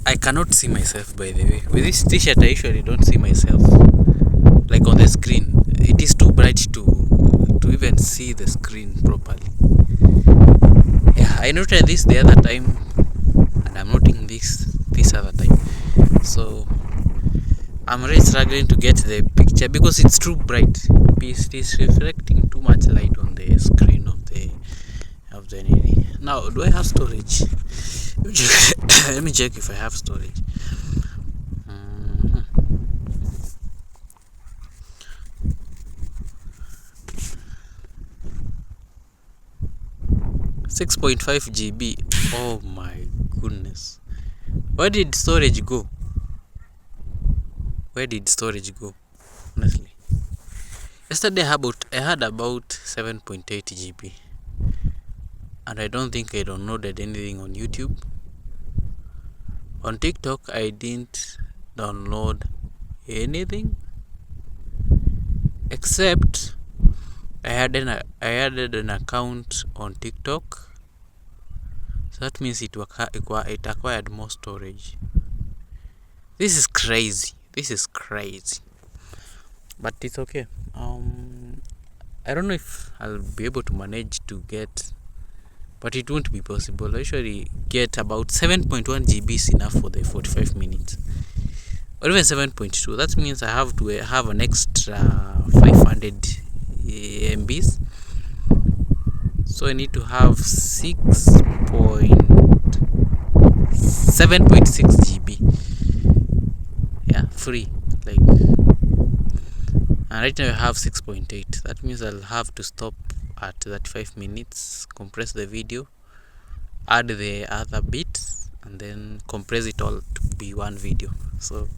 I cannot see myself, by the way. With this t-shirt, I usually don't see myself like on the screen. It is too bright to even see the screen properly. Yeah, I noted this the other time, and I'm noting this other time. So I'm really struggling to get the picture because it's too bright. It is reflecting too much light on the screen of the LED. Now, do I have storage? Let me check if I have storage. 6.5 GB. Oh my goodness. Where did storage go? Honestly, yesterday I had about 7.8 GB, and I don't think I downloaded anything on YouTube. On TikTok, I didn't download anything except I added an account on TikTok, so that means it acquired more storage. This is crazy, but it's okay. I don't know if I'll be able to manage to get, but it won't be possible. I usually get about 7.1 GB is enough for the 45 minutes, or even 7.2. That means I have to have an extra 500 MBs. So I need to have 7.6 GB. Yeah, free. And right now I have 6.8. That means I'll have to stop at 35 minutes, compress the video, add the other bits, and then compress it all to be one video. So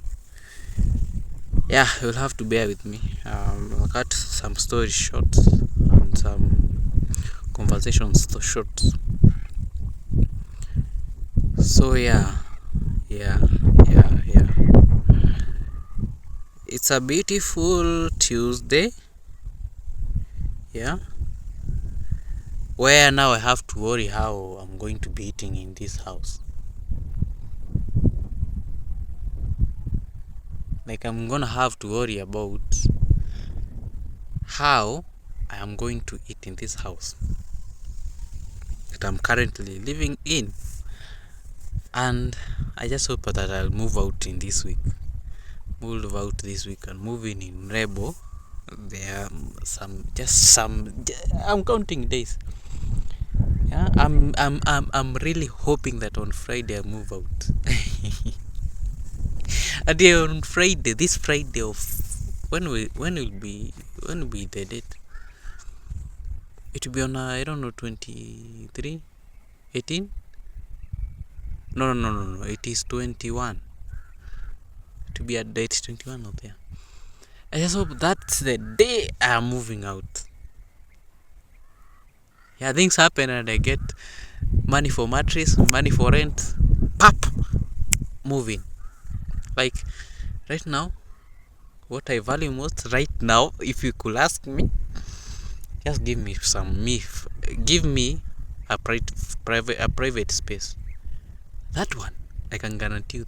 yeah, you'll have to bear with me. I'll cut some story short and some conversations short. So yeah. It's a beautiful Tuesday. Yeah. Where now I have to worry how I'm going to be eating in this house. Like, I'm gonna have to worry about how I am going to eat in this house that I'm currently living in. And I just hope that I'll move out this week and move in Rebo. There are I'm counting days. Yeah, I'm really hoping that on Friday I move out. And on Friday, this Friday of when will be the date? It will be on I don't know, 23, 18. No. It is 21. To be at date 21 out there. I just hope that's the day I am moving out. Yeah, things happen and I get money for mattress, money for rent. Pop, moving. Like right now, what I value most right now, if you could ask me, just give me a private space. That one, I can guarantee you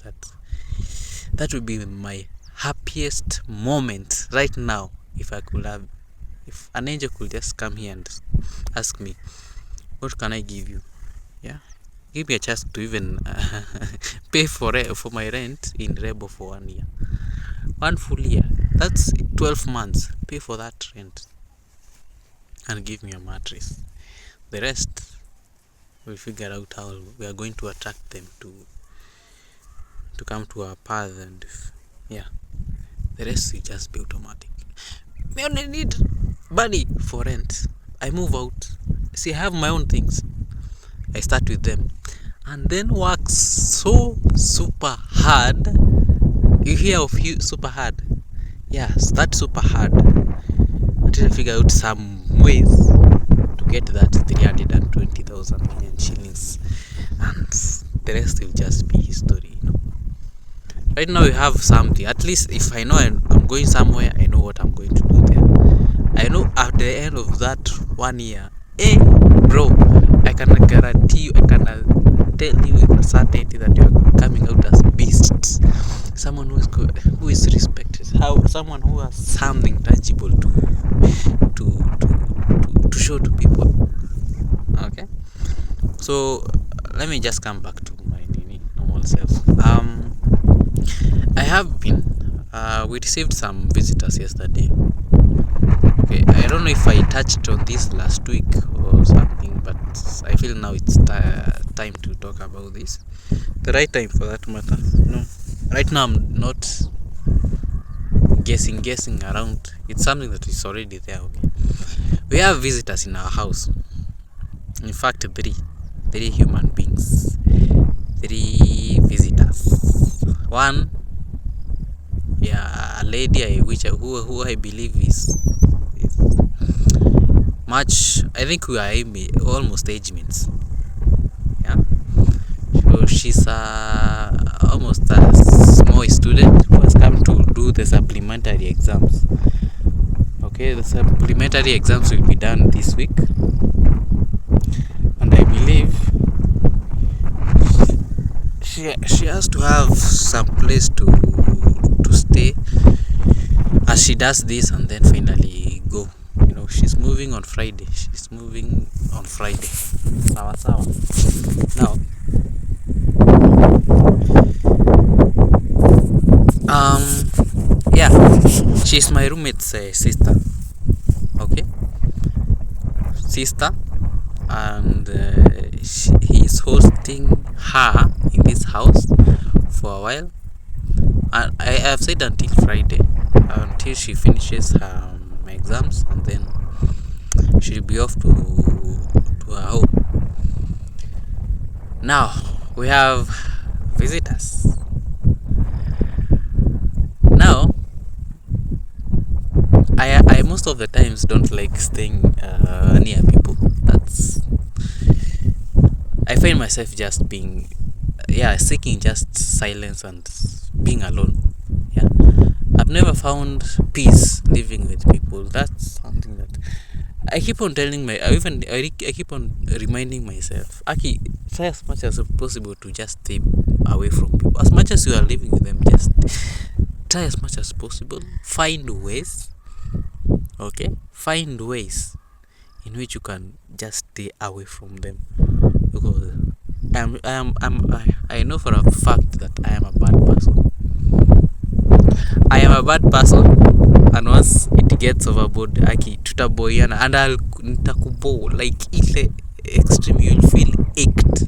that would be my happiest moment right now. If an angel could just come here and ask me, what can I give you? Yeah, give me a chance to even pay for my rent in Rebo for 1 year, 1 full year. That's 12 months. Pay for that rent and give me a mattress. The rest, we'll figure out how we are going to attract them to come to our path, and yeah, the rest will just be automatic. We only need money for rent. I move out. See, I have my own things. I start with them and then work so super hard. You hear of super hard? Yeah, start super hard until I figure out some ways to get that 320,000 Kenyan shillings, and the rest will just be history. Right now, you have something. At least if I know I'm going somewhere, I know what I'm going to do there. I know at the end of that 1 year, bro, I can guarantee you, I can tell you with certainty that you are coming out as someone who is respected, how someone who has something tangible to show to people. Okay, so let me just come back to my normal self. I have been we received some visitors yesterday. Okay, I don't know if I touched on this last week or something, but I feel now it's time to talk about this. The right time for that matter. No, right now I'm not guessing around. It's something that is already there. Okay, we have visitors in our house. In fact, three human beings, 3 visitors. One, yeah, a lady who I believe is much. I think we are almost age mates. Yeah, so she's almost a small student who has come to do the supplementary exams. Okay, the supplementary exams will be done this week, and I believe she has to have some place to stay as she does this and then finally go. She's moving on Friday. Sawa sawa. Now, yeah, she's my roommate's sister. Okay, sister, and he is hosting her in this house for a while. And I have said until Friday, until she finishes her exams, and then she'll be off to her home. Now we have visitors. Now I most of the times don't like staying near people. I find myself just being seeking just silence and being alone. Yeah, I've never found peace living with people. That's something that I keep on I keep on reminding myself, Aki, try as much as possible to just stay away from people. As much as you are living with them, just try as much as possible. Find ways in which you can just stay away from them, because I know for a fact that I am a bad person. And once it gets overboard, tutaboyana, and nitakubo like ile extreme. You'll feel ached.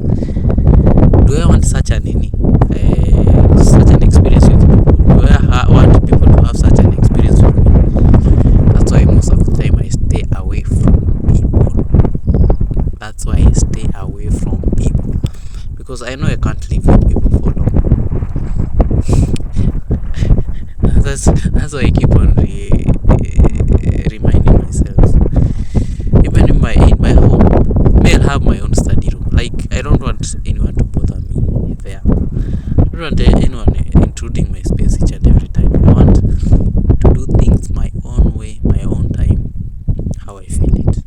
Do I want such an experience with people? Do I want people to have such an experience with me? That's why most of the time I stay away from people. Because I know I can't live with people for long. That's why I keep on reminding myself. Even in my home, I'll have my own study room. Like, I don't want anyone to bother me there. I don't want anyone intruding my space each and every time. I want to do things my own way, my own time, how I feel it.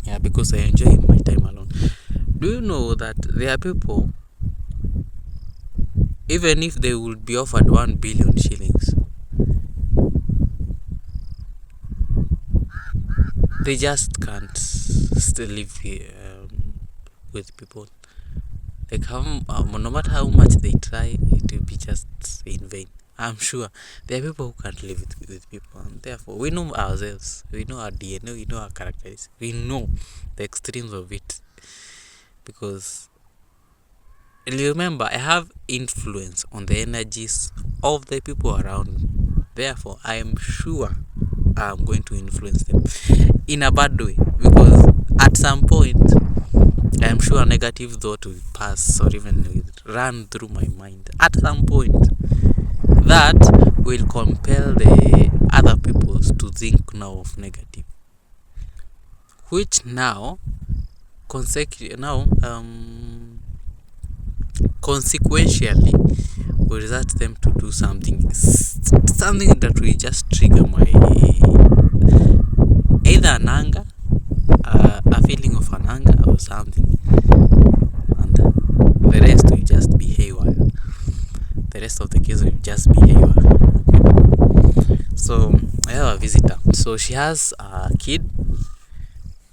Yeah, because I enjoy my time alone. Do you know that there are people, even if they would be offered 1 billion shillings, they just can't still live with people. Like, no matter how much they try, it will be just in vain. I'm sure there are people who can't live with people, and therefore we know ourselves, we know our DNA, we know our characteristics, we know the extremes of it. Because remember, I have influence on the energies of the people around me. Therefore, I am sure I'm going to influence them in a bad way, because at some point I am sure a negative thought will pass or even run through my mind at some point that will compel the other people to think now of negative, which now consequentially will result them to do something that will just trigger my either an anger, a feeling of an anger or something, and the rest will just be haywire. The rest of the case will visitor. So she has a kid.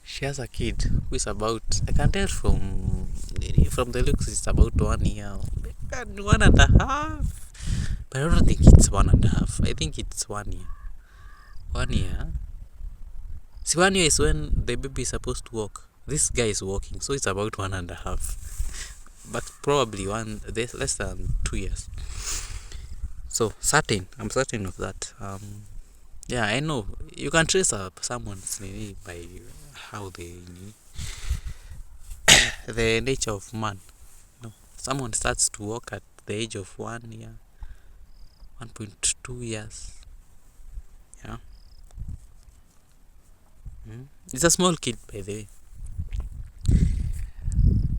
She has a kid who is about, I can tell from the looks, it's about 1 year, 1.5. But I don't think it's 1.5. I think it's 1 year. 1 year. See, 1 year is when the baby is supposed to walk. This guy is walking, so it's about 1.5. But probably less than 2 years. So I'm certain of that. Yeah, I know you can trace up someone's by how the nature of man. Someone starts to walk at the age of 1 year, 1.2 years. Yeah. It's a small kid, by the way.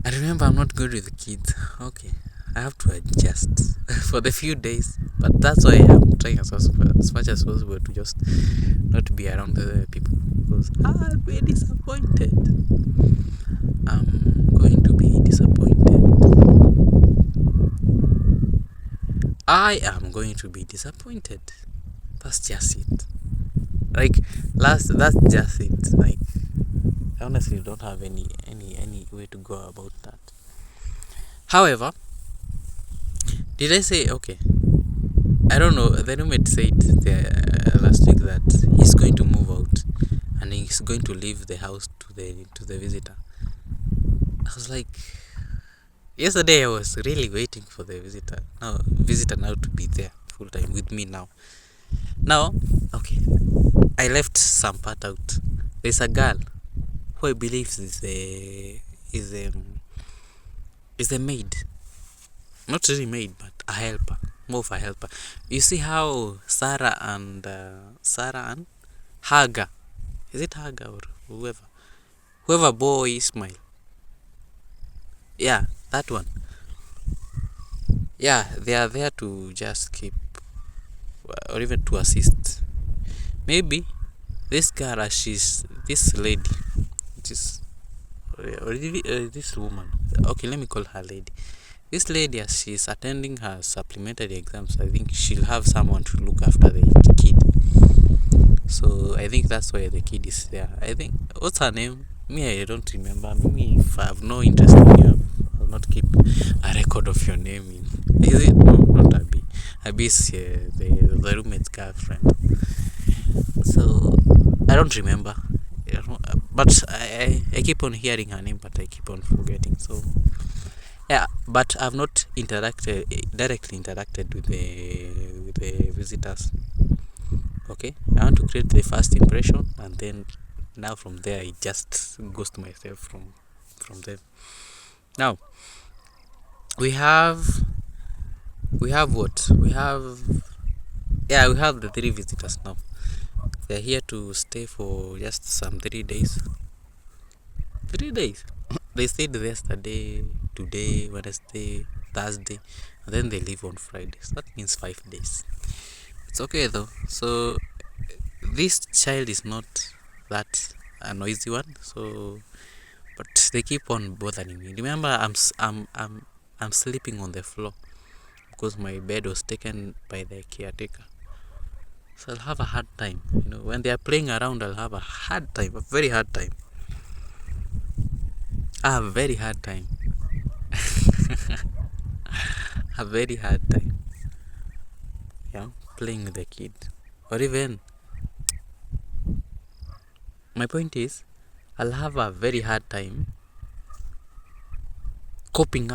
I remember I'm not good with kids. Okay, I have to adjust for the few days, but that's why I'm trying as much as possible to just not be around other people, because I'll be disappointed. I'm going to be disappointed. I am going to be disappointed. That's just it. That's just it. I honestly don't have any way to go about that. However, did I say okay? I don't know. The roommate said last week that he's going to move out and he's going to leave the house to the visitor. I was like, yesterday I was really waiting for the visitor now to be there full time with me now. Now, okay, I left some part out. There's a girl who I believe is a maid. Not really maid, but a helper. More of a helper. You see how Sarah and Hagar, is it Hagar or whoever bore Ismail? Yeah, that one. Yeah, they are there to just keep, or even to assist. Maybe this girl, this lady, this woman. Okay, let me call her lady. This lady, as she's attending her supplementary exams, I think she'll have someone to look after the kid. So I think that's why the kid is there. I think, what's her name? Me, I don't remember. Maybe if I have no interest in you, I'll not keep a record of your name. Is it? No, not Abby. Abby is the roommate's girlfriend. So I don't remember. But I keep on hearing her name, but I keep on forgetting. So yeah, but I've not directly interacted with the visitors. Okay, I want to create the first impression, and then now from there it just goes to myself from them. Now we have what we have. Yeah, we have the 3 visitors now. They're here to stay for just some 3 days. 3 days. They stayed yesterday, today, Wednesday, Thursday, and then they leave on Friday. So that means 5 days. It's okay though. So this child is not that a noisy one. So, but they keep on bothering me. Remember, I'm sleeping on the floor because my bed was taken by the caretaker. So I'll have a hard time. When they are playing around, I'll have a very hard time. A very hard time. A very hard time. Yeah, playing with the kid. Or even, my point is, I'll have a very hard time coping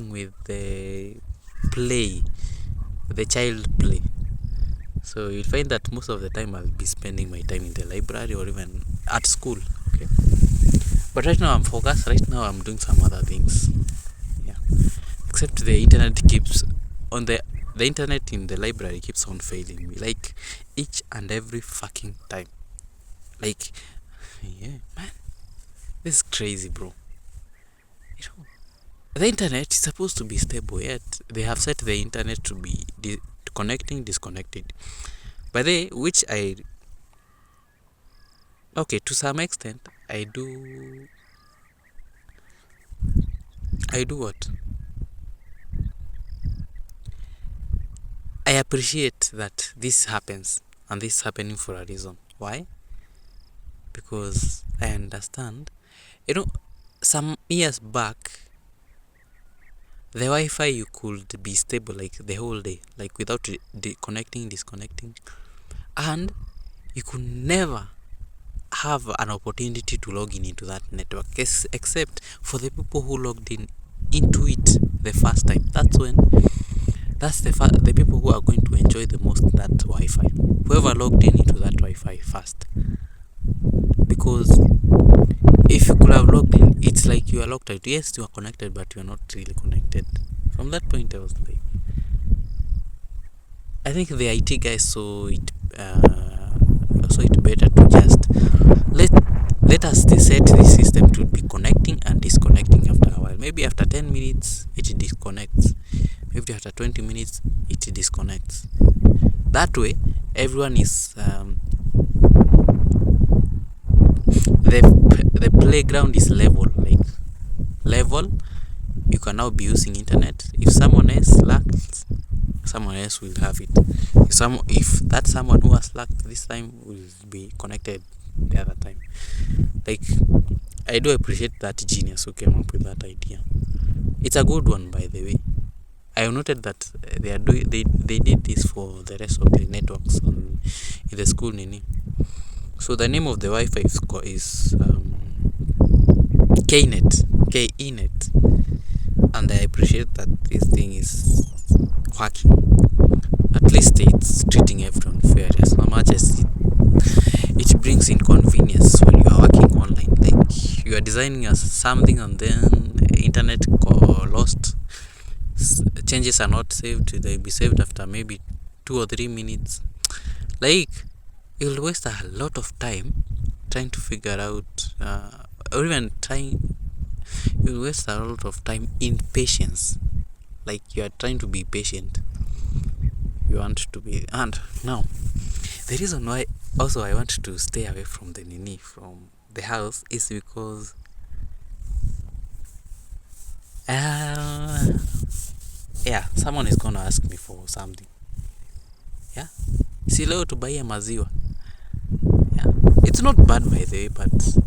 with the child play. So you'll find that most of the time I'll be spending my time in the library or even at school. Okay. But right now I'm focused. Right now I'm doing some other things. Yeah. Except the internet keeps on the internet in the library keeps on failing me. Like each and every fucking time. Like, yeah, man. This is crazy, bro. The internet is supposed to be stable, yet they have set the internet to be disconnected. By the way, okay, to some extent, I do what? I appreciate that this happens and this is happening for a reason. Why? Because I understand, some years back, the Wi-Fi you could be stable like the whole day, like without disconnecting, and you could never have an opportunity to log in into that network, except for the people who logged into it the first time. That's the people who are going to enjoy the most that Wi-Fi. Whoever logged in into that Wi-Fi first. Because if you could have logged in, it's like you are locked out. Yes, you are connected, but you are not really connected. From that point, I was like, I think the IT guys saw it better to just let us set the system to be connecting and disconnecting after a while. Maybe after 10 minutes it disconnects. Maybe after 20 minutes it disconnects. That way, everyone is the playground is level. You can now be using internet. If someone else lacks, someone else will have it. If that someone who has lacked this time will be connected the other time. Like, I do appreciate that genius who came up with that idea. It's a good one, by the way. I noted that they did this for the rest of the networks in the school, Nini. So the name of the Wi-Fi is KENET, and I appreciate that this thing is working. At least it's treating everyone fair, as much as it brings inconvenience when you are working online. Like, you are designing something and then internet lost. Changes are not saved. They'll be saved after maybe 2 or 3 minutes. Like, you'll waste a lot of time trying to figure out, or even you'll waste a lot of time in patience. Like, you are trying to be patient. You want to be, and now the reason why also I want to stay away from the house is because someone is gonna ask me for something. Si leo tubaie maziwa. It's not bad, by the way, but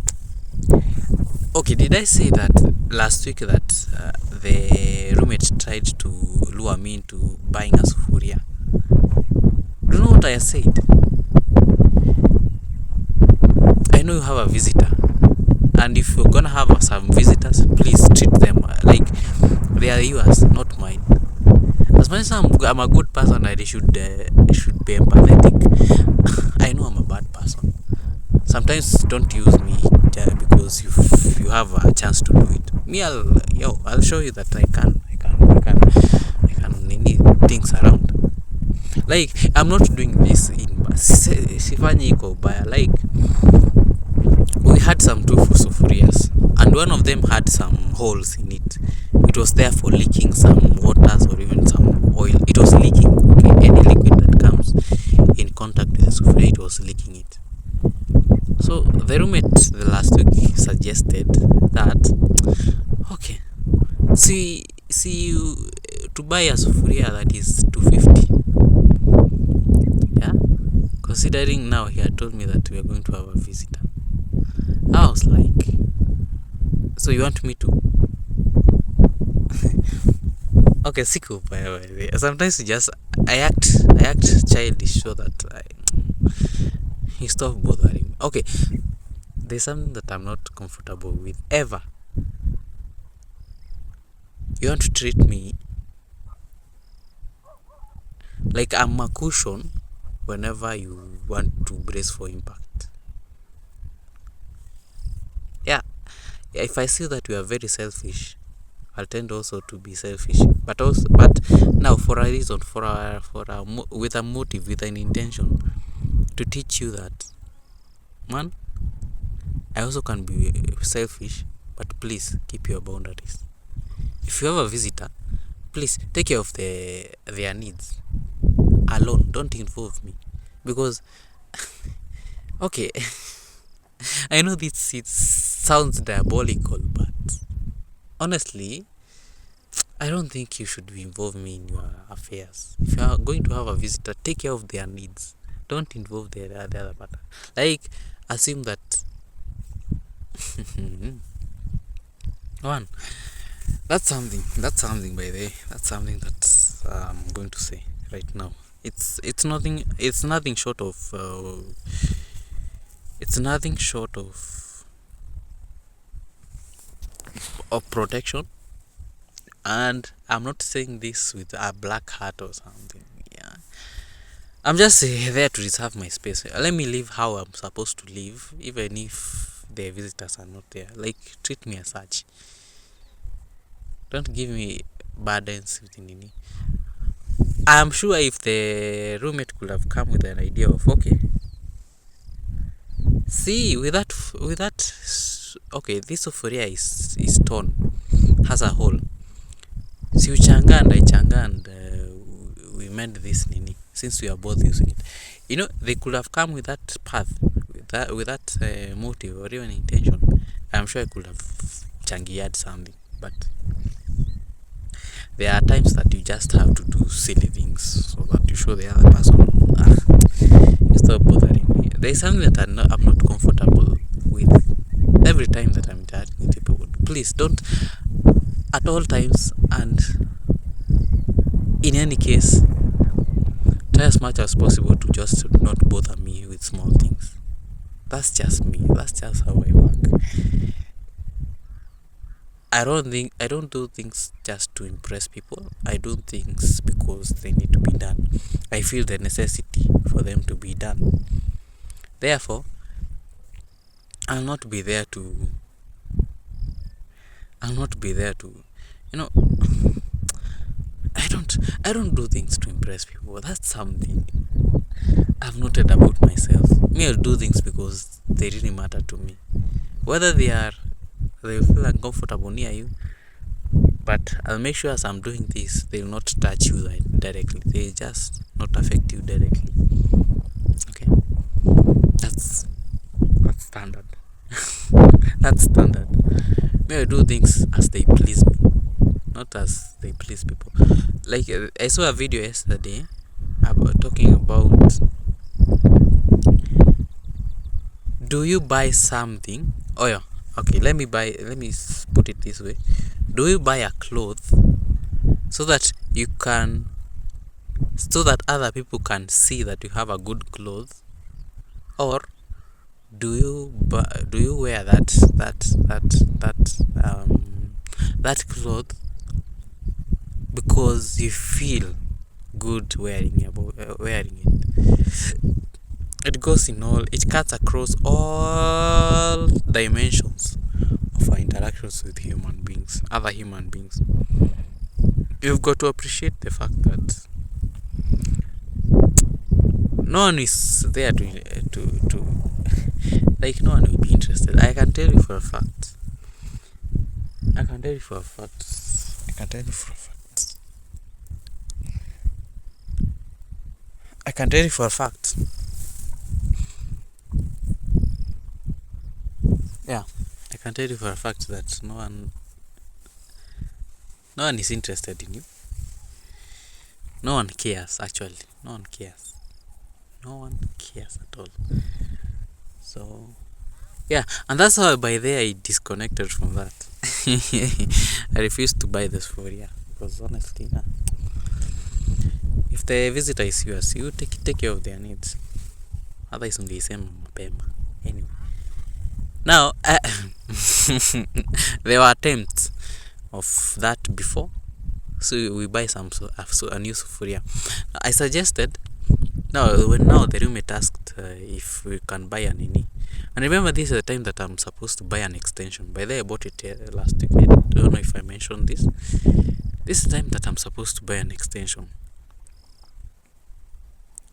okay, did I say that last week that the roommate tried to lure me into buying a sufuria? Do you know what I said? I know you have a visitor, and if you're gonna have some visitors, please treat them like they are yours, not mine. As much as I'm a good person, I should be empathetic. I know I'm a bad person. Sometimes don't use me because you have a chance to do it. Me, I'll show you that I can need things around. Like, I'm not doing this in sifanyi iko baya. Like, we had some two sufurias, and one of them had some holes in it. It was there for leaking some waters or even some oil. It was leaking. Okay, any liquid that comes in contact with the sufuria, it was leaking it. So the roommate the last week suggested that, okay, see you to buy a sufuria that is 250. Yeah, considering now he had told me that we are going to have a visitor. I was like, so you want me to? Okay, siku. Sometimes I act childish so that he stopped bothering. Okay, there's something that I'm not comfortable with ever. You want to treat me like I'm a cushion whenever you want to brace for impact. Yeah, if I see that you are very selfish, I'll tend also to be selfish. But now for a reason, with a motive, with an intention, to teach you that, man, I also can be selfish, but please keep your boundaries. If you have a visitor, please take care of their needs alone. Don't involve me, because okay, I know this it sounds diabolical, but honestly, I don't think you should involve me in your affairs. If you are going to have a visitor, take care of their needs. Don't involve the other partner. Like, assume that one. That's something by the way. That's something that I'm going to say right now. It's nothing. It's nothing short of. It's nothing short of protection. And I'm not saying this with a black heart or something. Yeah, I'm just there to reserve my space. Let me live how I'm supposed to live, even if the visitors are not there. Like, treat me as such. Don't give me burdens with nini. I'm sure if the roommate could have come with an idea of, okay, see, with that, okay, this sufuria is torn, has a hole. Si uchanga and I changa and we made this nini, since we are both using it. You know, they could have come with that path, with that motive or even intention. I'm sure I could have changiad something, but there are times that you just have to do silly things so that you show the other person, you stop bothering me. There is something that I'm not comfortable with every time that I'm interacting with people. Please don't, at all times and in any case, try as much as possible to just not bother me with small things. That's just me. That's just how I work. I don't do things just to impress people. I do things because they need to be done. I feel the necessity for them to be done. Therefore, I'll not be there to you know, I don't do things to impress people. That's something I've noted about myself. Me, I'll do things because they really matter to me. Whether they feel uncomfortable near you, but I'll make sure as I'm doing this, they'll not touch you directly. They just not affect you directly. Okay, that's standard. That's standard. Me, I do things as they please me, not as they please people. Like, I saw a video yesterday talking about, do you buy something? Oh yeah, okay. Let me put it this way: do you buy a cloth so that other people can see that you have a good cloth, or do you wear that cloth because you feel good wearing it? It cuts across all dimensions of our interactions with other human beings. You've got to appreciate the fact that no one is there to like, no one will be interested. I can tell you for a fact. I can tell you for a fact. Yeah, I can tell you for a fact that no one is interested in you. No one cares, actually. No one cares at all. So, yeah, and that's how by there I disconnected from that. I refused to buy this for you because honestly, if the visitor is yours, you take care of their needs. Otherwise, ungeisema mapema. Anyway, now there were attempts of that before, so we buy a new sufuria. I suggested. Now the roommate asked if we can buy an nini. And remember, this is the time that I'm supposed to buy an extension. By the way, I bought it last week. I don't know if I mentioned this. This is the time that I'm supposed to buy an extension.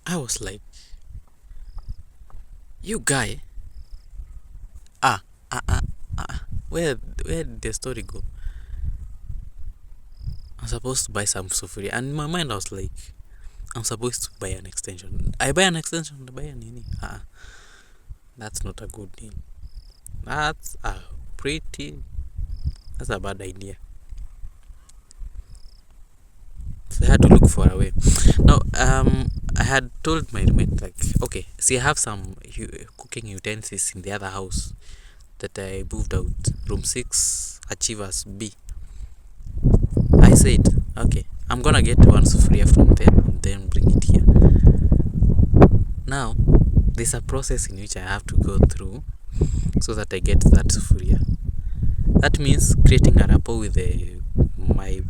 I was like, you guy, where did the story go? I'm supposed to buy some sufuria, and in my mind I was like, I'm supposed to buy an extension. I buy an extension, I buy a nini. That's not a good deal. That's a bad idea. I had to look for a way. Now, I had told my roommate, like, okay, see, I have some cooking utensils in the other house that I moved out, room 6, Achievers B. I said, okay, I'm gonna get one sufuria from there and then bring it here. Now, there's a process in which I have to go through so that I get that sufuria. That means creating a rapport with my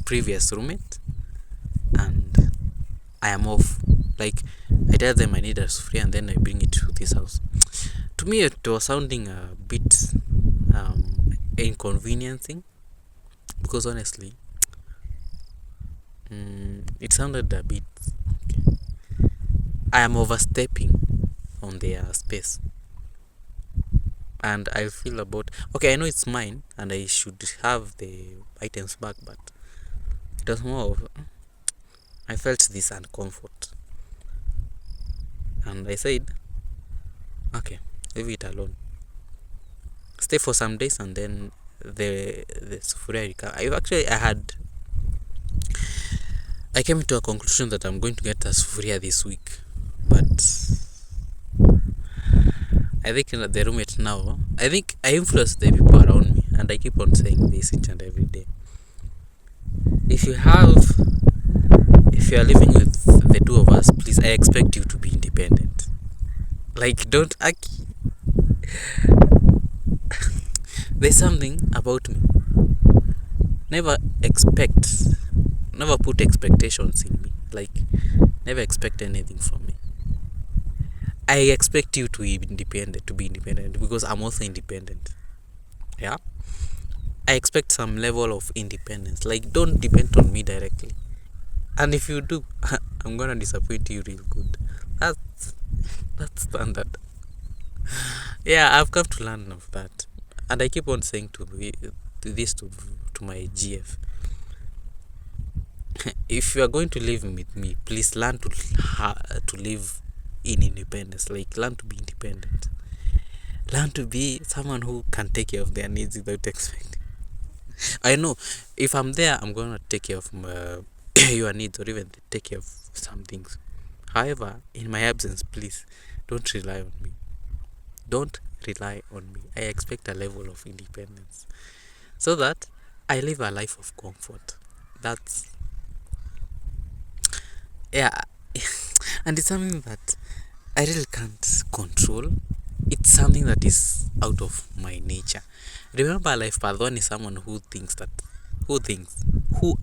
previous roommate, and I am off. Like, I tell them I need a sufuria and then I bring it to this house. To me, it was sounding a bit inconveniencing, because honestly, it sounded a bit, okay. I am overstepping on their space, and I feel about, okay, I know it's mine and I should have the items back, but it was more of, I felt this uncomfort, and I said, okay, leave it alone. Stay for some days and then the sufuria recover. I came to a conclusion that I'm going to get a sufuria this week, but I think the roommate now, I think I influence the people around me, and I keep on saying this each and every day. If you are living with the two of us, please, I expect you to be independent. Like, don't act. There's something about me. Never put expectations in me. Like, never expect anything from me. I expect you to be independent because I'm also independent. Yeah? I expect some level of independence. Like, don't depend on me directly. And if you do, I'm gonna disappoint you real good. That's standard. Yeah, I've come to learn of that. And I keep on saying to my GF. If you are going to live with me, please learn to live in independence. Like, learn to be independent. Learn to be someone who can take care of their needs without expecting. I know if I'm there, I'm gonna take care of your needs, or even take care of some things. However, in my absence, please don't rely on me. Don't rely on me. I expect a level of independence so that I live a life of comfort. That's, yeah. And it's something that I really can't control. It's something that is out of my nature. Remember, life path one is someone who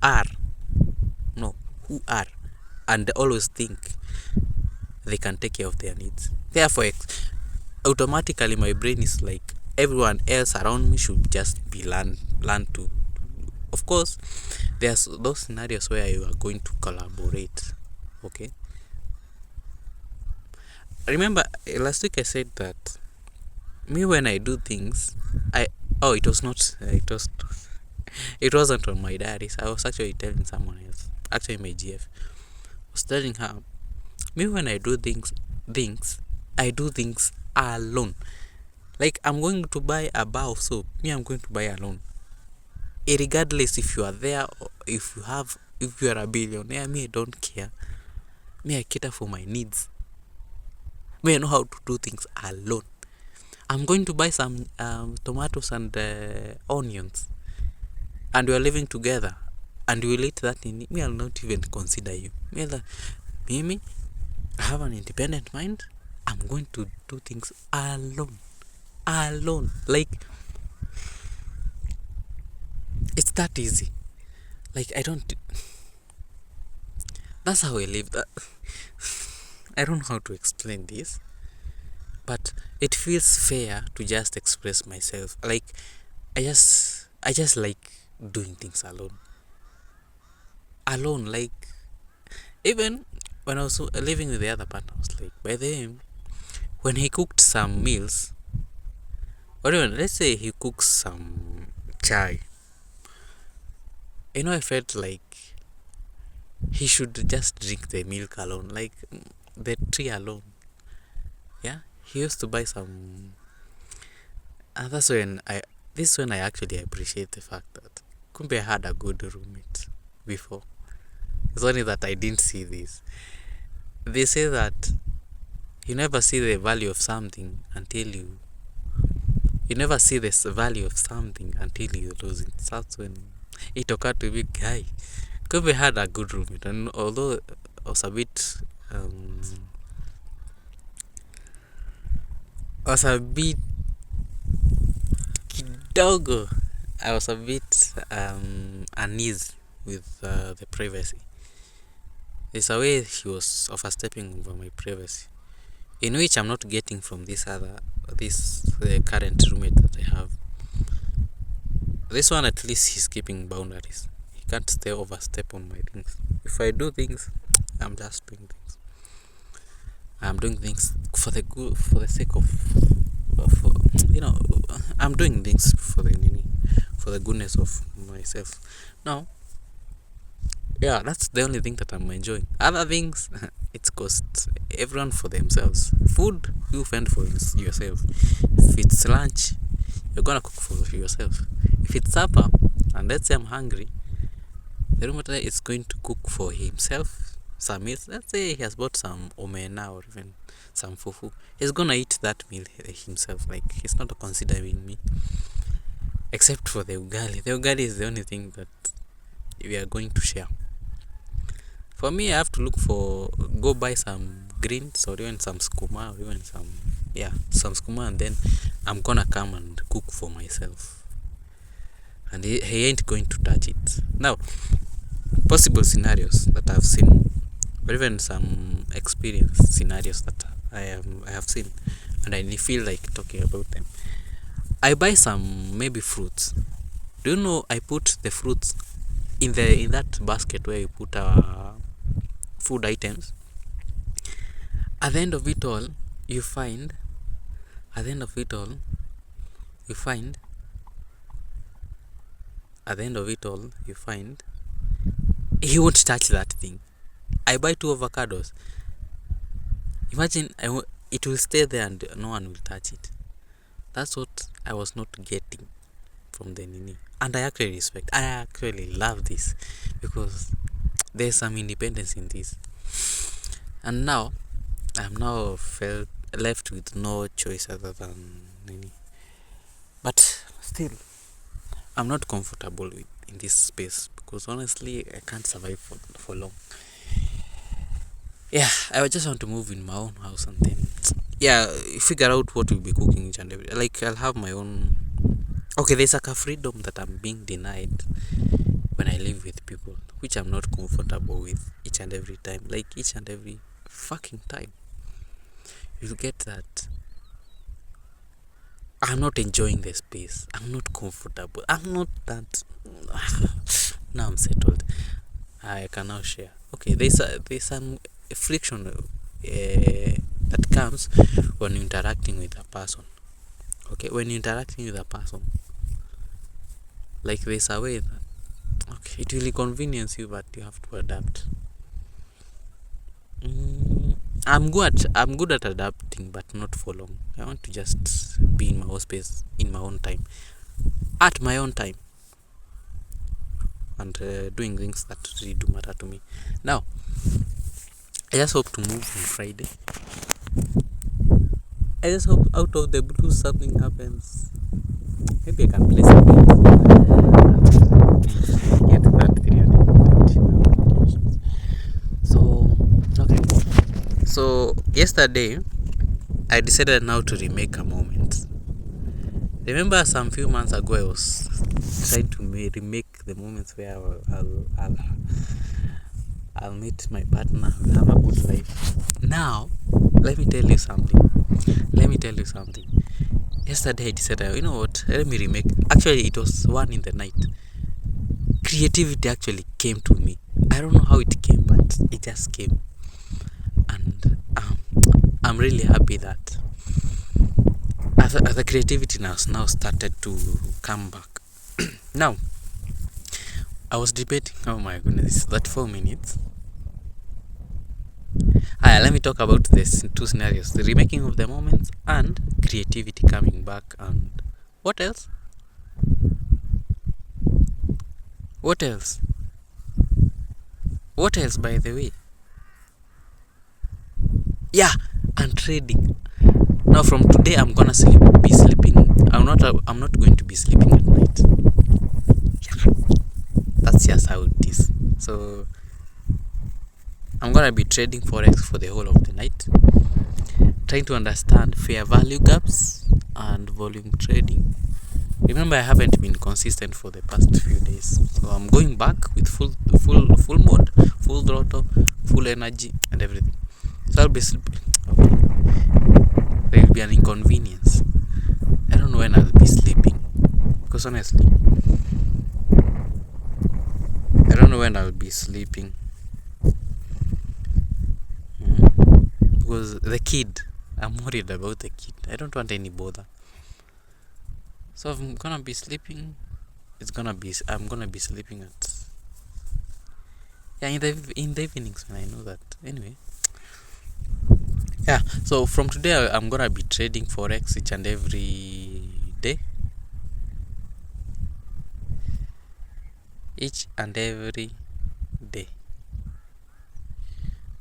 are, and always think they can take care of their needs. Therefore, automatically my brain is like, everyone else around me should just be learn to. Of course, there's those scenarios where you are going to collaborate. Okay. Remember, last week I said that me, when I do things, it was not it wasn't on my diaries. I was actually telling someone else, actually my GF. I was telling her, me, when I do things, I do things alone. Like, I'm going to buy a bar of soap, me, I'm going to buy alone. Regardless if you are there, or if you are a billionaire, me, I don't care. Me, I cater for my needs. Me, I know how to do things alone. I'm going to buy some tomatoes and onions, and we are living together, and we will eat that in me. I'll not even consider you. Me, I have an independent mind. I'm going to do things alone. Like, it's that easy. Like, that's how I live. I don't know how to explain this, but it feels fair to just express myself. Like, I just like doing things alone. Like, even when I was living with the other partner, I was like, by the way, when he cooked some meals, or even let's say he cooks some chai, I felt like he should just drink the milk alone, like the tea alone. Yeah, he used to buy some, and this is when I actually appreciate the fact that Kumbe had a good roommate before. It's only that I didn't see this. They say that you never see the value of something until you never see the value of something until you lose it. That's when it occurred to me, guy. Kobe had a good roommate, and although I was a bit, I was a bit kidogo. I was a bit uneasy with the privacy. There's a way he was overstepping over my privacy, in which I'm not getting from this current roommate that I have. This one, at least he's keeping boundaries. He can't stay overstep on my things. If I do things, I'm just doing things. I'm doing things for the good, for the sake of I'm doing things for the goodness of myself. Now, yeah, that's the only thing that I'm enjoying. Other things, it's cost everyone for themselves. Food, you fend for yourself. If it's lunch, you're gonna cook for yourself. If it's supper, and let's say I'm hungry, the roommate is going to cook for himself some meals. Let's say he has bought some omena or even some fufu. He's gonna eat that meal himself. Like, he's not considering me. Except for the ugali. The ugali is the only thing that we are going to share. For me, I have to go buy some greens or even some skuma or even some skuma, and then I'm gonna come and cook for myself. And he ain't going to touch it. Now, possible scenarios that I've seen, or even some experience scenarios that I have seen, and I feel like talking about them. I buy some maybe fruits. Do you know I put the fruits in that basket where you put our food items? At the end of it all, you find he won't touch that thing. I buy 2 avocados. Imagine it will stay there and no one will touch it. That's what I was not getting from the Nini. And I actually love this, because there's some independence in this. And now, I'm now left with no choice other than Nini. But still, I'm not comfortable in this space, because honestly, I can't survive for long. Yeah, I just want to move in my own house and then figure out what we'll be cooking each and every. Like, I'll have my own. Okay, there's like a freedom that I'm being denied when I live with people, which I'm not comfortable with each and every time. Like, each and every fucking time, you'll get that I'm not enjoying the space. I'm not comfortable. I'm not that. Now I'm settled. I can now share. Okay, there's some friction that comes when you're interacting with a person. Okay, when you're interacting with a person, like, there's a way that it will inconvenience you, but you have to adapt. I'm good at adapting, but not for long. I want to just be in my own space, in my own time, at my own time, and doing things that really do matter to me. Now, I just hope to move on Friday. I just hope out of the blue something happens. Maybe I can play some games. Get that 300 So, okay. So, yesterday, I decided now to remake a moment. Remember, some few months ago, I was trying to remake the moments where I'll meet my partner, we'll have a good life. Now, let me tell you something. Yesterday I decided, you know what, let me remake. Actually, it was 1 in the night. Creativity actually came to me. I don't know how it came, but it just came. And I'm really happy that the creativity now started to come back. Now, I was debating, oh my goodness, that 4 minutes. Let me talk about this 2 scenarios: the remaking of the moments and creativity coming back. And what else? What else, by the way? Yeah, and trading. Now from today, I'm gonna be sleeping. I'm not going to be sleeping at night. Yeah, that's just how it is. So I'm gonna be trading forex for the whole of the night, trying to understand fair value gaps and volume trading. Remember, I haven't been consistent for the past few days, so I'm going back with full mode, full throttle, full energy, and everything. So I'll be sleeping. Okay. There will be an inconvenience. I don't know when I'll be sleeping, because honestly, I don't know when I'll be sleeping. Because the kid, I'm worried about the kid. I don't want any bother. So if I'm gonna be sleeping, I'm gonna be sleeping at in the evenings when I know that. Anyway, yeah. So from today, I'm gonna be trading forex each and every day. Each and every day,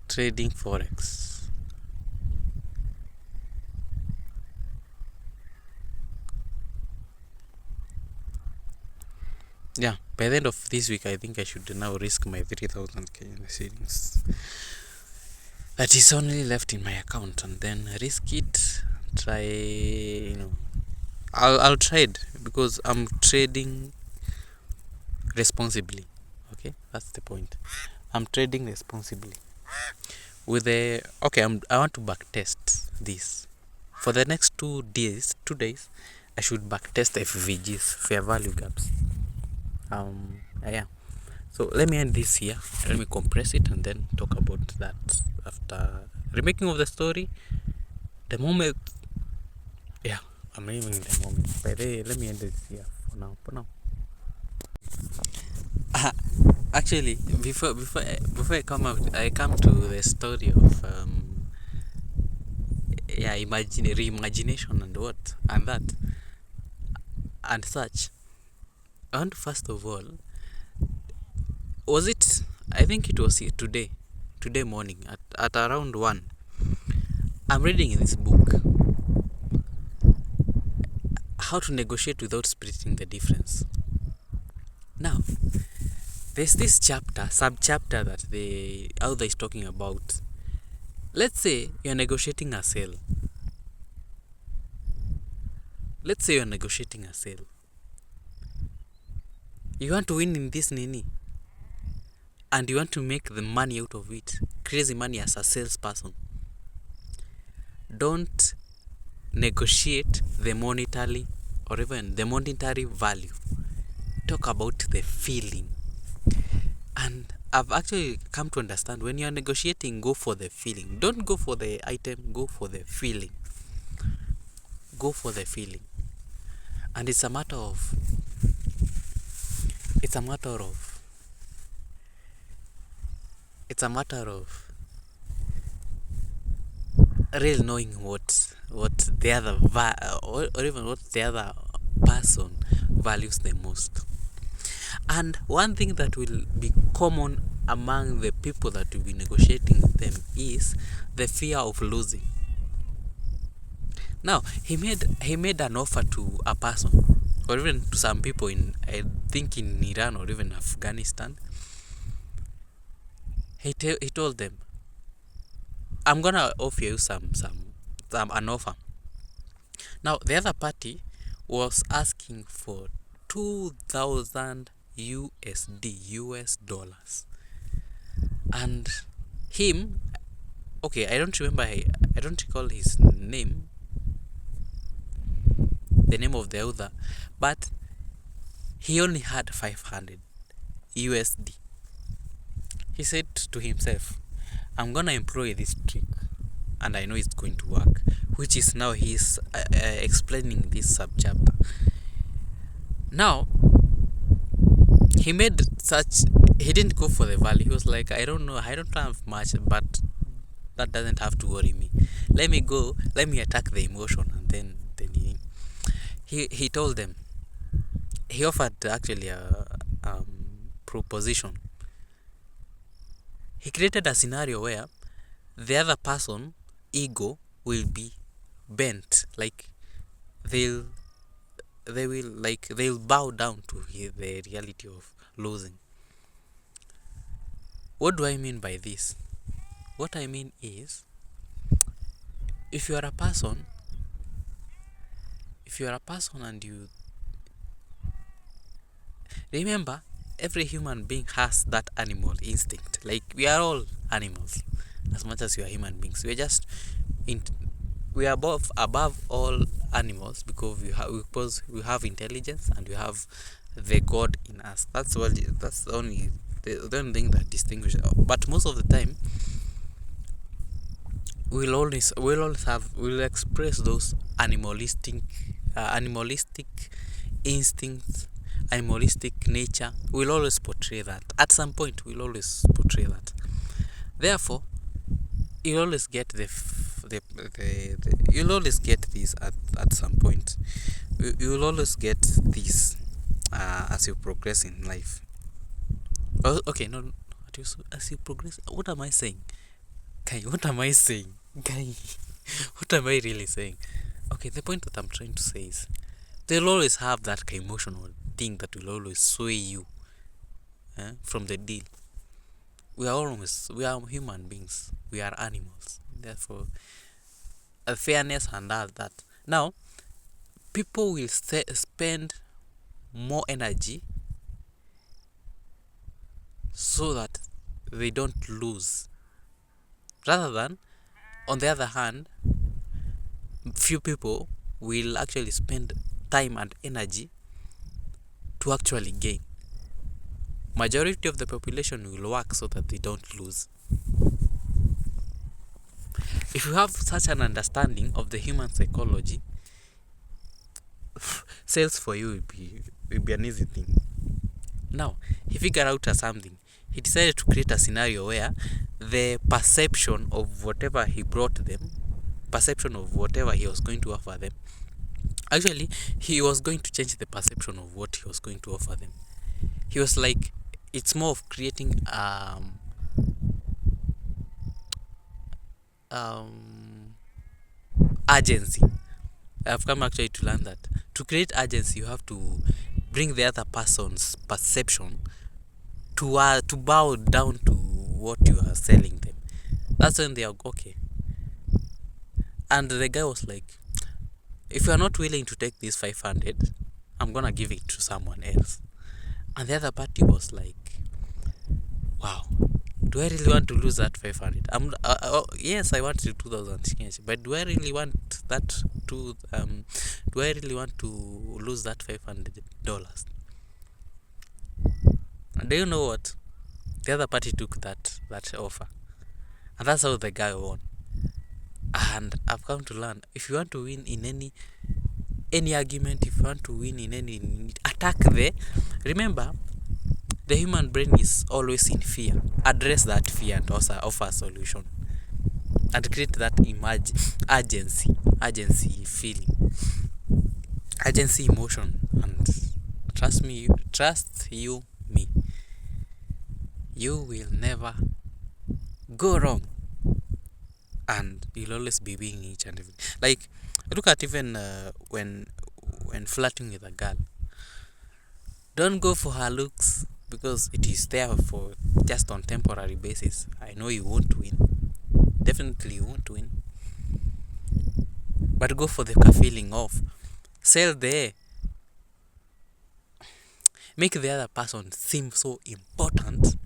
trading forex. Yeah, by the end of this week, I think I should now risk my 3,000k in the savings that is only left in my account, and then risk it. Try, I'll trade because I'm trading responsibly. Okay, that's the point. I'm trading responsibly. With the I want to back test this for the next 2 days. 2 days, I should back test FVGs, fair value gaps. Yeah. So let me end this here. Let me compress it and then talk about that after remaking of the story. The moment, yeah, I'm naming the moment. By the way, let me end this here for now. Actually, before I come to the story of reimagination and what and that and such. And first of all, was it? I think it was today morning at around 1. I'm reading in this book how to negotiate without splitting the difference. Now, there's this sub-chapter that the author is talking about. Let's say you're negotiating a sale. You want to win in this nini, and you want to make the money out of it, crazy money as a salesperson. Don't negotiate the monetary or even the monetary value. Talk about the feeling. And I've actually come to understand when you're negotiating, go for the feeling. Don't go for the item, go for the feeling. Go for the feeling. And it's a matter of real knowing what the other or even what the other person values the most. And one thing that will be common among the people that will be negotiating with them is the fear of losing. Now, he made an offer to a person, or even to some people in, I think in Iran or even Afghanistan. He told them, I'm gonna offer you an offer. Now, the other party was asking for 2,000 US dollars, and him, okay, I don't recall his name, the name of the author, but he only had 500 USD. He said to himself, I'm gonna employ this trick and I know it's going to work, which is now he's explaining this subchapter. Now, he didn't go for the value. He was like, I don't have much, but that doesn't have to worry me. Let me attack the emotion. And then he told them, he offered actually a proposition. he created a scenario where the other person ego will be bent, like they'll they'll bow down to the reality of losing. What do I mean by this? What I mean is, if you are a person and you remember, every human being has that animal instinct. Like, we are all animals as much as we are human beings. We are just we are above all animals because we have intelligence and we have the God in us. That's the only thing that distinguishes. But most of the time, we'll express those animalistic instincts, animalistic nature. We'll always portray that. At some point, we'll always portray that. Therefore, you'll always get you'll always get this at some point. You'll always get this as you progress in life. Okay, no, as you progress. What am I saying? Guy, what am I saying? Guy, what am I really saying? Okay, the point that I'm trying to say is, they'll always have that emotional thing that will always sway you from the deal. We are human beings. We are animals. Therefore, fairness and all that. Now, people will spend more energy so that they don't lose, rather than, on the other hand, few people will actually spend time and energy to actually gain. Majority of the population will work so that they don't lose. If you have such an understanding of the human psychology, sales for you will be an easy thing. Now, he figured out something. He decided to create a scenario where the perception of whatever he brought them, perception of whatever he was going to offer them, actually, he was going to change the perception of what he was going to offer them. He was like, it's more of creating urgency. I've come actually to learn that to create urgency, you have to bring the other person's perception to bow down to what you are selling them. That's when they are okay. And the guy was like, if you are not willing to take this 500, I'm gonna give it to someone else. And the other party was like, wow, do I really want to lose that 500? Yes, I want 2,000, but do I really want that do I really want to lose that $500? And do you know what? The other party took that offer. And that's how the guy won. And I've come to learn, if you want to win in any argument, if you want to win in any attack remember, the human brain is always in fear. Address that fear and also offer a solution. And create that urgency feeling, urgency emotion. And trust me, you will never go wrong. And you'll always be being each and every. Like, look at even when flirting with a girl. Don't go for her looks, because it is there for just on temporary basis. I know you won't win. Definitely you won't win. But go for the feeling of sell there. Make the other person seem so important.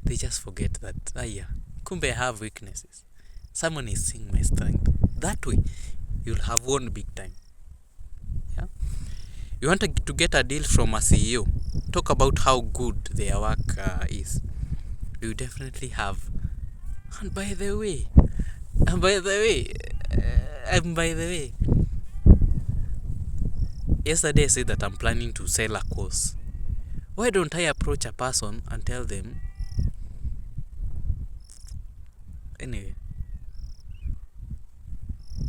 They just forget that, kumbe I have weaknesses. Someone is seeing my strength. That way, you'll have won big time. Yeah? You want to get a deal from a CEO. Talk about how good their work is. You definitely have. And by the way, yesterday I said that I'm planning to sell a course. Why don't I approach a person and tell them, anyway,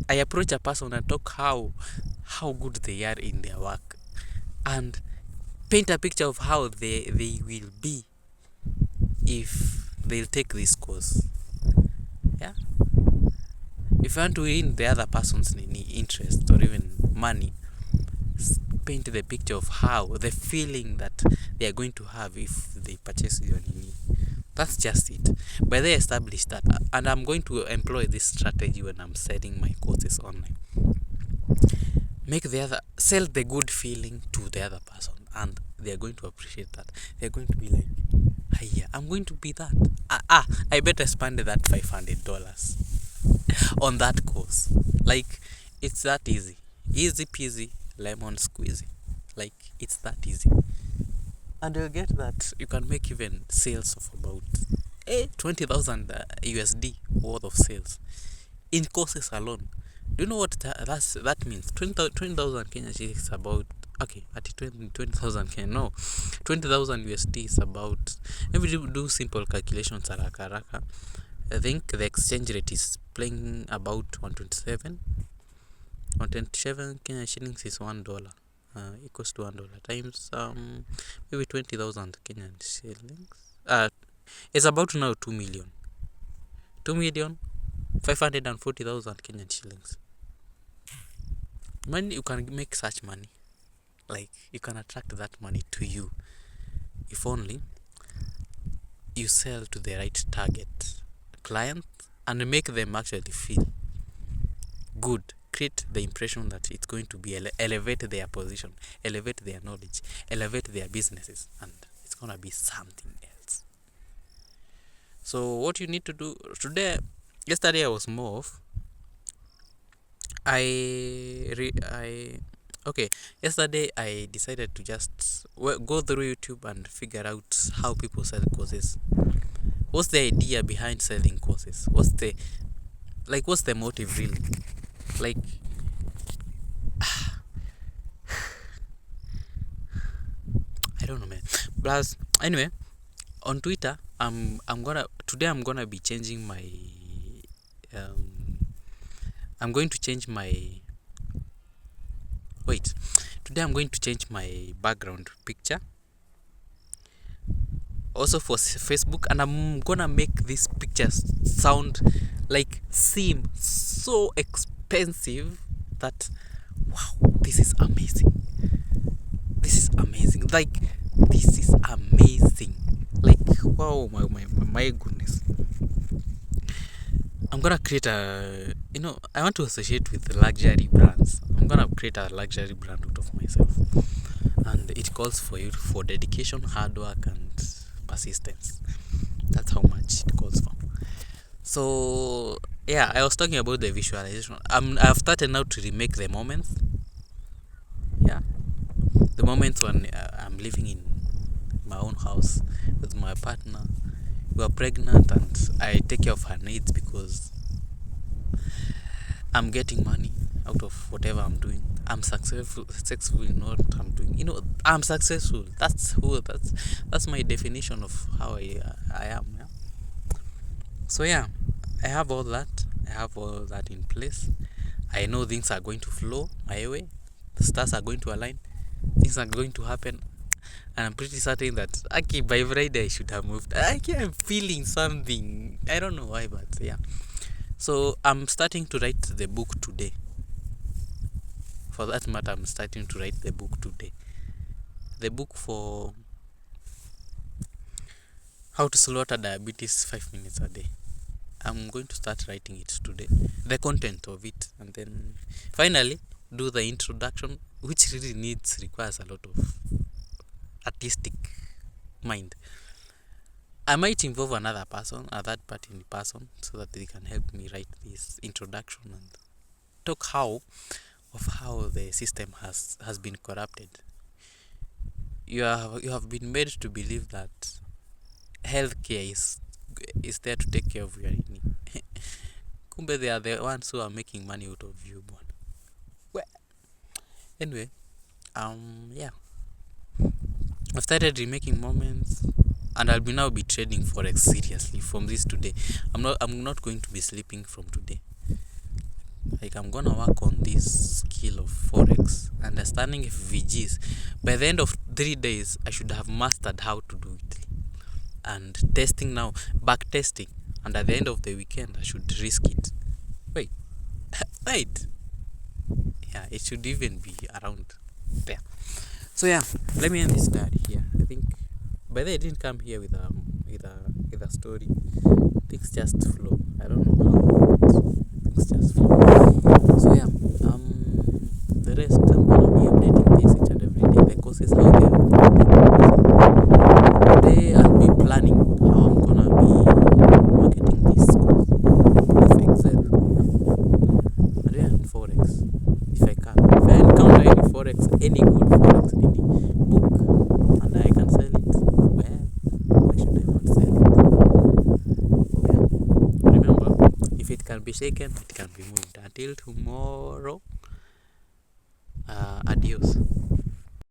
I approach a person and talk how good they are in their work, and paint a picture of how they will be if they'll take this course. Yeah. If you want to win the other person's interest or even money, paint the picture of how the feeling that they are going to have if they purchase your nini. That's just it. But they establish that, and I'm going to employ this strategy when I'm selling my courses online. Sell the good feeling to the other person, and they are going to appreciate that. They're going to be like, yeah, I'm going to be that. I better spend that $500 on that course. Like, it's that easy. Easy peasy, lemon squeezy. Like, it's that easy. And you'll get that you can make even sales of about 20,000 USD worth of sales in courses alone. Do you know what that means? 20,000 Kenya shillings is about, okay, at 20,000 Kenya, no, 20,000 USD is about, if we do simple calculations, haraka, I think the exchange rate is playing about 127. 127 Kenya shillings is $1. Equals to $1 times maybe 20,000 Kenyan shillings. It's about now 2 million. 2,540,000 Kenyan shillings. Money, you can make such money. Like, you can attract that money to you if only you sell to the right target client and make them actually feel good. Create the impression that it's going to be elevate their position, elevate their knowledge, elevate their businesses, and it's gonna be something else. So what you need to do today, yesterday I was more of yesterday I decided to just go through YouTube and figure out how people sell courses. What's the idea behind selling courses? What's the motive really? Like, I don't know, man. But anyway, on Twitter, I'm gonna be changing my I'm going to change my today I'm going to change my background picture also for Facebook, and I'm gonna make these pictures seem so expensive that, wow, this is amazing. Like, this is amazing. Like, wow, my goodness. I'm gonna create I want to associate with luxury brands. I'm gonna create a luxury brand out of myself, and it calls for dedication, hard work, and persistence. That's how much it calls for. So yeah, I was talking about the visualization. I've started now to remake the moments. Yeah, the moments when I'm living in my own house with my partner. We are pregnant, and I take care of her needs because I'm getting money out of whatever I'm doing. I'm successful in what I'm doing. I'm successful. That's my definition of how I am. Yeah? So yeah, I have all that. In place. I know things are going to flow my way. The stars are going to align. Things are going to happen. And I'm pretty certain that by Friday I should have moved. I'm feeling something. I don't know why, but yeah. So I'm starting to write the book today. For that matter, I'm starting to write the book today. The book for how to slaughter diabetes 5 minutes a day. I'm going to start writing it today. The content of it, and then finally do the introduction, which really requires a lot of artistic mind. I might involve another person, a third party person, so that they can help me write this introduction and talk how the system has been corrupted. You have been made to believe that healthcare is there to take care of your needs. Kumbe they are the ones who are making money out of you, born. Well, anyway, yeah. I've started remaking moments, and I'll now be trading forex seriously from this today. I'm not going to be sleeping from today. Like, I'm gonna work on this skill of forex, understanding FVGs. By the end of 3 days, I should have mastered how to do it. and testing now, back testing, and at the end of the weekend I should risk it. Wait, wait, yeah, it should even be around there. So yeah, let me end this diary here. I think by the way, I didn't come here with a story. Things just flow. I don't know how, but things just flow. So yeah, the rest I'm gonna be updating this each and every day. The courses how I'll be planning how I'm gonna be marketing this course with Excel and yeah, Forex if I can. If I encounter any Forex, any good Forex in the book and I can sell it, well, why should I not sell it? Oh yeah. Remember, if it can be shaken, it can be moved. Until tomorrow, adios.